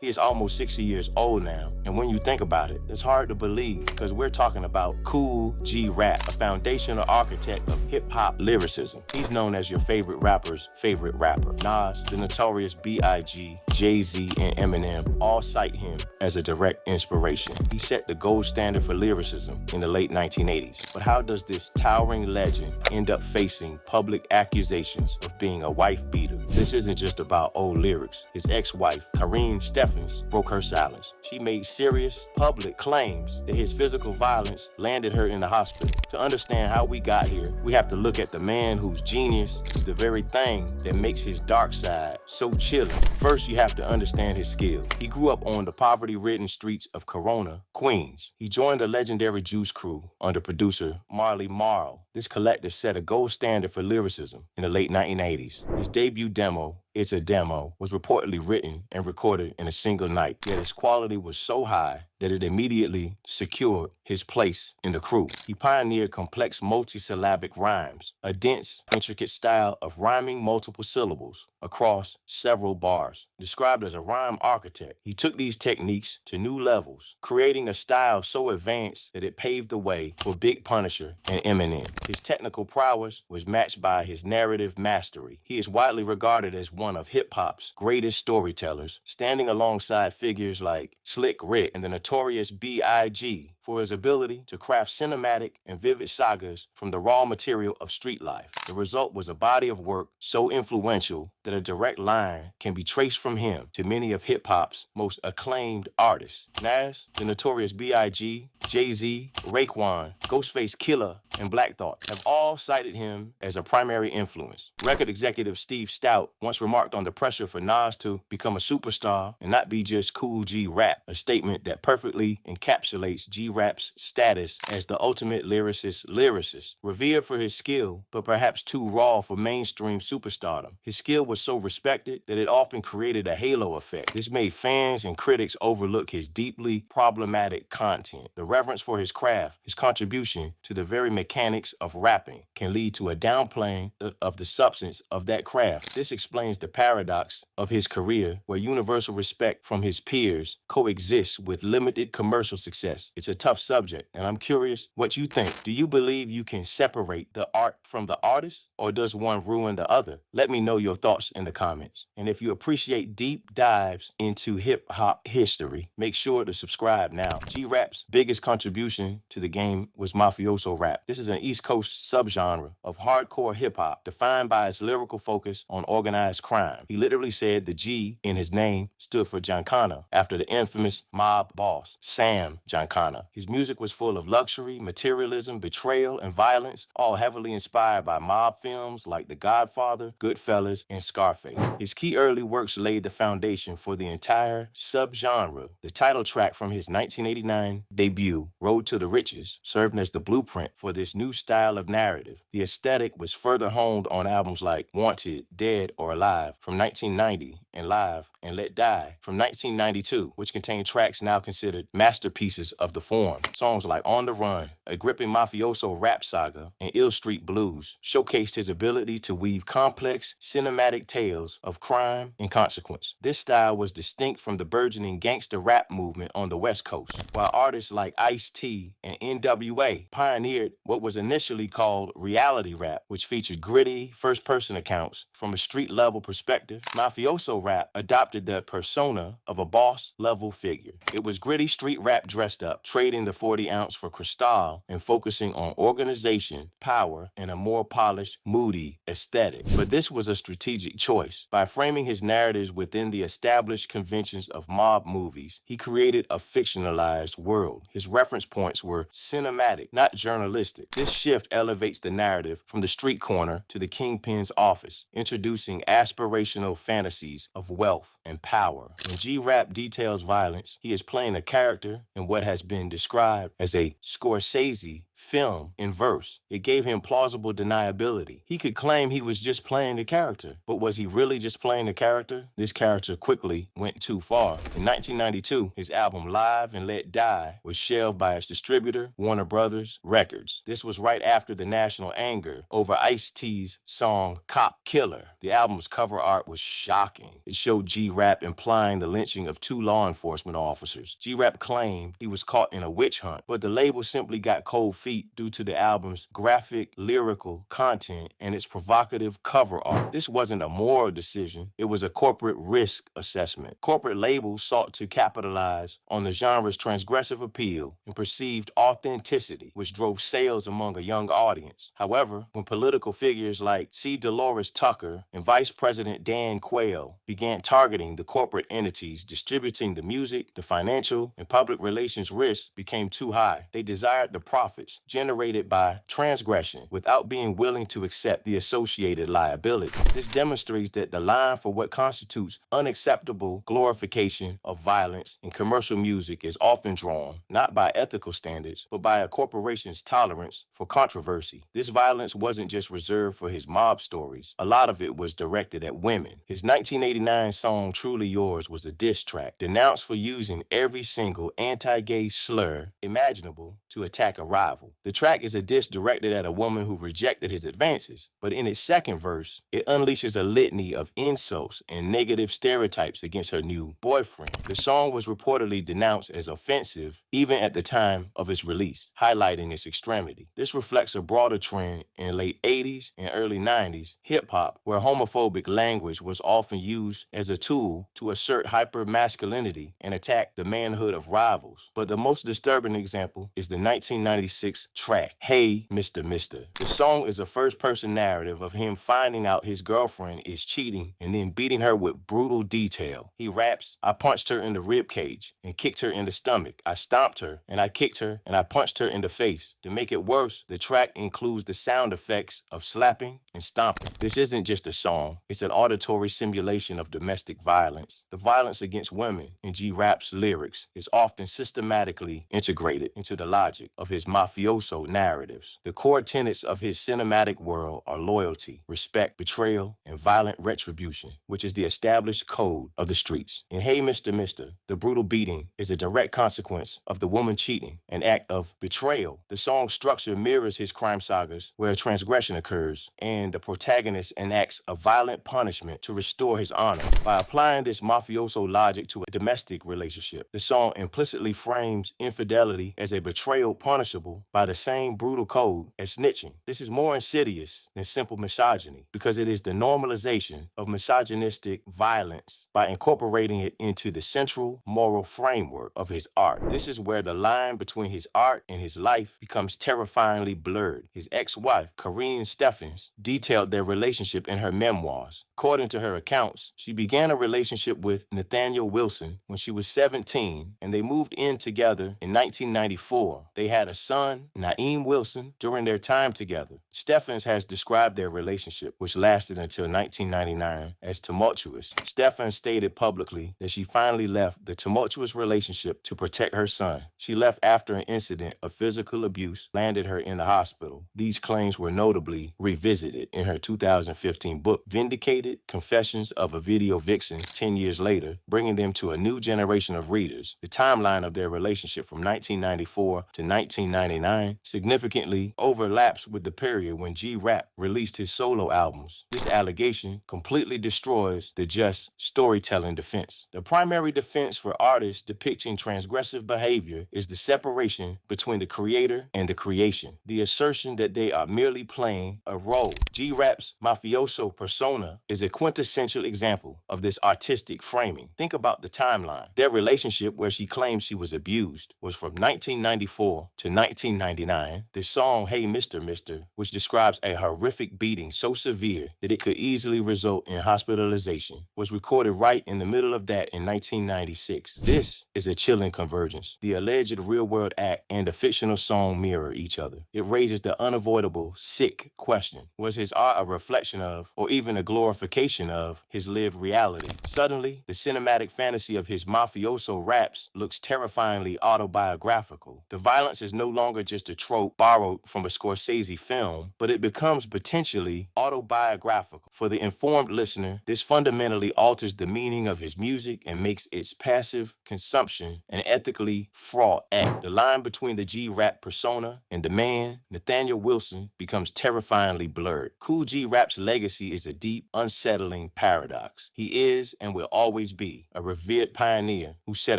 He is almost 60 years old now, and when you think about it, it's hard to believe because we're talking about Kool G Rap, a foundational architect of hip-hop lyricism. He's known as your favorite rapper's favorite rapper. Nas, the Notorious B.I.G, Jay-Z, and Eminem all cite him as a direct inspiration. He set the gold standard for lyricism in the late 1980s. But how does this towering legend end up facing public accusations of being a wife beater? This isn't just about old lyrics. His ex-wife, Karrine Steffans, broke her silence. She made serious, public claims that his physical violence landed her in the hospital. To understand how we got here, we have to look at the man whose genius is the very thing that makes his dark side so chilling. First, you have to understand his skill. He grew up on the poverty-ridden streets of Corona, Queens. He joined the legendary Juice Crew under producer Marley Marl. This collective set a gold standard for lyricism in the late 1980s. His debut demo, It's a Demo, was reportedly written and recorded in a single night, yet its quality was so high that it immediately secured his place in the crew. He pioneered complex multisyllabic rhymes, a dense, intricate style of rhyming multiple syllables across several bars. Described as a rhyme architect, he took these techniques to new levels, creating a style so advanced that it paved the way for Big Punisher and Eminem. His technical prowess was matched by his narrative mastery. He is widely regarded as one of hip-hop's greatest storytellers, standing alongside figures like Slick Rick and the Notorious B.I.G. for his ability to craft cinematic and vivid sagas from the raw material of street life. The result was a body of work so influential that a direct line can be traced from him to many of hip-hop's most acclaimed artists. Nas, the Notorious B.I.G., Jay-Z, Raekwon, Ghostface Killah, and Black Thought have all cited him as a primary influence. Record executive Steve Stout once remarked on the pressure for Nas to become a superstar and not be just Kool G Rap, a statement that perfectly encapsulates G Rap's status as the ultimate lyricist. Revered for his skill, but perhaps too raw for mainstream superstardom. His skill was so respected that it often created a halo effect. This made fans and critics overlook his deeply problematic content. The reverence for his craft, his contribution to the very mechanics of rapping, can lead to a downplaying of the substance of that craft. This explains the paradox of his career, where universal respect from his peers coexists with limited commercial success. It's a tough subject, and I'm curious what you think. Do you believe you can separate the art from the artist, or does one ruin the other? Let me know your thoughts in the comments. And if you appreciate deep dives into hip-hop history, make sure to subscribe now. G-Rap's biggest contribution to the game was mafioso rap. This is an East Coast subgenre of hardcore hip-hop defined by its lyrical focus on organized crime. He literally said the G in his name stood for Giancana, after the infamous mob boss, Sam Giancana. His music was full of luxury, materialism, betrayal, and violence, all heavily inspired by mob films like The Godfather, Goodfellas, and Scarface. His key early works laid the foundation for the entire subgenre. The title track from his 1989 debut, Road to the Riches, served as the blueprint for this new style of narrative. The aesthetic was further honed on albums like Wanted, Dead or Alive from 1990, and Live and Let Die from 1992, which contained tracks now considered masterpieces of the form. Songs like On the Run, a gripping mafioso rap saga, and Ill Street Blues showcased his ability to weave complex cinematic tales of crime and consequence. This style was distinct from the burgeoning gangster rap movement on the West Coast, while artists like Ice-T and N.W.A. pioneered what was initially called reality rap, which featured gritty, first-person accounts from a street-level perspective. Mafioso rap adopted the persona of a boss-level figure. It was gritty street rap dressed up, trading the 40-ounce for Cristal and focusing on organization, power, and a more polished, moody aesthetic. But this was a strategic choice. By framing his narratives within the established conventions of mob movies, he created a fictionalized world. His reference points were cinematic, not journalistic. This shift elevates the narrative from the street corner to the kingpin's office, introducing aspirational fantasies of wealth and power. When G-Rap details violence, he is playing a character in what has been described as a Scorsese film, and verse. It gave him plausible deniability. He could claim he was just playing the character, but was he really just playing the character? This character quickly went too far. In 1992, his album Live and Let Die was shelved by its distributor, Warner Brothers Records. This was right after the national anger over Ice-T's song Cop Killer. The album's cover art was shocking. It showed G Rap implying the lynching of 2 law enforcement officers. G Rap claimed he was caught in a witch hunt, but the label simply got cold feet due to the album's graphic, lyrical content and its provocative cover art. This wasn't a moral decision, it was a corporate risk assessment. Corporate labels sought to capitalize on the genre's transgressive appeal and perceived authenticity, which drove sales among a young audience. However, when political figures like C. Dolores Tucker and Vice President Dan Quayle began targeting the corporate entities distributing the music, the financial and public relations risks became too high. They desired the profits generated by transgression without being willing to accept the associated liability. This demonstrates that the line for what constitutes unacceptable glorification of violence in commercial music is often drawn not by ethical standards, but by a corporation's tolerance for controversy. This violence wasn't just reserved for his mob stories. A lot of it was directed at women. His 1989 song Truly Yours was a diss track, denounced for using every single anti-gay slur imaginable to attack a rival. The track is a diss directed at a woman who rejected his advances, but in its second verse, it unleashes a litany of insults and negative stereotypes against her new boyfriend. The song was reportedly denounced as offensive even at the time of its release, highlighting its extremity. This reflects a broader trend in late 80s and early 90s hip-hop, where homophobic language was often used as a tool to assert hyper-masculinity and attack the manhood of rivals. But the most disturbing example is the 1996 track, Hey Mr. Mister. The song is a first-person narrative of him finding out his girlfriend is cheating and then beating her with brutal detail. He raps, I punched her in the rib cage and kicked her in the stomach. I stomped her and I kicked her and I punched her in the face. To make it worse, the track includes the sound effects of slapping and stomping. This isn't just a song, it's an auditory simulation of domestic violence. The violence against women in G Rap's lyrics is often systematically integrated into the logic of his mafioso narratives. The core tenets of his cinematic world are loyalty, respect, betrayal, and violent retribution, which is the established code of the streets. In Hey Mr. Mister, the brutal beating is a direct consequence of the woman cheating, an act of betrayal. The song's structure mirrors his crime sagas, where a transgression occurs, and the protagonist enacts a violent punishment to restore his honor. By applying this mafioso logic to a domestic relationship, the song implicitly frames infidelity as a betrayal punishable by the same brutal code as snitching. This is more insidious than simple misogyny, because it is the normalization of misogynistic violence by incorporating it into the central moral framework of his art. This is where the line between his art and his life becomes terrifyingly blurred. His ex-wife, Karrine Steffans, detailed their relationship in her memoirs. According to her accounts, she began a relationship with Nathaniel Wilson when she was 17, and they moved in together in 1994. They had a son, Naeem Wilson, during their time together. Steffans has described their relationship, which lasted until 1999, as tumultuous. Steffans stated publicly that she finally left the tumultuous relationship to protect her son. She left after an incident of physical abuse landed her in the hospital. These claims were notably revisited in her 2015 book, Vindicated: Confessions of a Video Vixen 10 years later, bringing them to a new generation of readers. The timeline of their relationship from 1994 to 1999 significantly overlaps with the period when G Rap released his solo albums. This allegation completely destroys the just storytelling defense. The primary defense for artists depicting transgressive behavior is the separation between the creator and the creation, the assertion that they are merely playing a role. G Rap's mafioso persona is a quintessential example of this artistic framing. Think about the timeline. Their relationship, where she claims she was abused, was from 1994 to 1999. The song Hey Mr. Mister was which describes a horrific beating so severe that it could easily result in hospitalization, was recorded right in the middle of that in 1996. This is a chilling convergence. The alleged real-world act and the fictional song mirror each other. It raises the unavoidable, sick question. Was his art a reflection of, or even a glorification of, his lived reality? Suddenly, the cinematic fantasy of his mafioso raps looks terrifyingly autobiographical. The violence is no longer just a trope borrowed from a Scorsese film, but it becomes potentially autobiographical. For the informed listener, this fundamentally alters the meaning of his music and makes its passive consumption an ethically fraught act. The line between the G-Rap persona and the man, Nathaniel Wilson, becomes terrifyingly blurred. Kool G Rap's legacy is a deep, unsettling paradox. He is and will always be a revered pioneer who set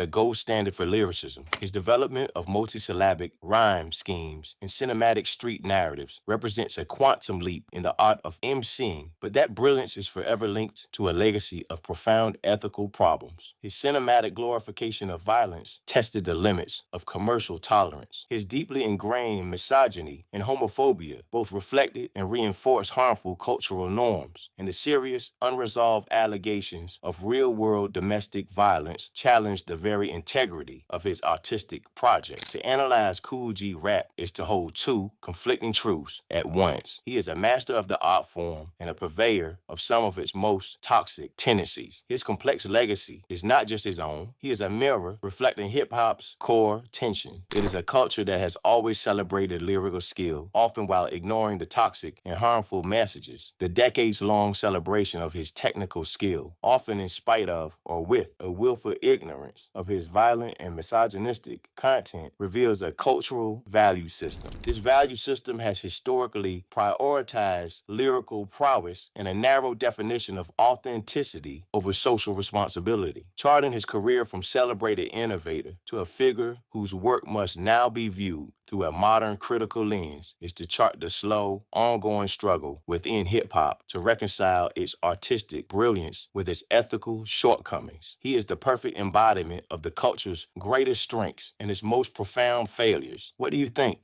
a gold standard for lyricism. His development of multisyllabic rhyme schemes and cinematic street narratives represents a quantum leap in the art of emceeing, but that brilliance is forever linked to a legacy of profound ethical problems. His cinematic glorification of violence tested the limits of commercial tolerance. His deeply ingrained misogyny and homophobia both reflected and reinforced harmful cultural norms, and the serious, unresolved allegations of real-world domestic violence challenged the very integrity of his artistic project. To analyze Kool G Rap is to hold two conflicting truths at once. He is a master of the art form and a purveyor of some of its most toxic tendencies. His complex legacy is not just his own. He is a mirror reflecting hip-hop's core tension. It is a culture that has always celebrated lyrical skill, often while ignoring the toxic and harmful messages. The decades-long celebration of his technical skill, often in spite of or with a willful ignorance of his violent and misogynistic content, reveals a cultural value system. This value system has historically prioritized lyrical prowess and a narrow definition of authenticity over social responsibility, charting his career from celebrated innovator to a figure whose work must now be viewed through a modern critical lens is to chart the slow, ongoing struggle within hip-hop to reconcile its artistic brilliance with its ethical shortcomings. He is the perfect embodiment of the culture's greatest strengths and its most profound failures. What do you think?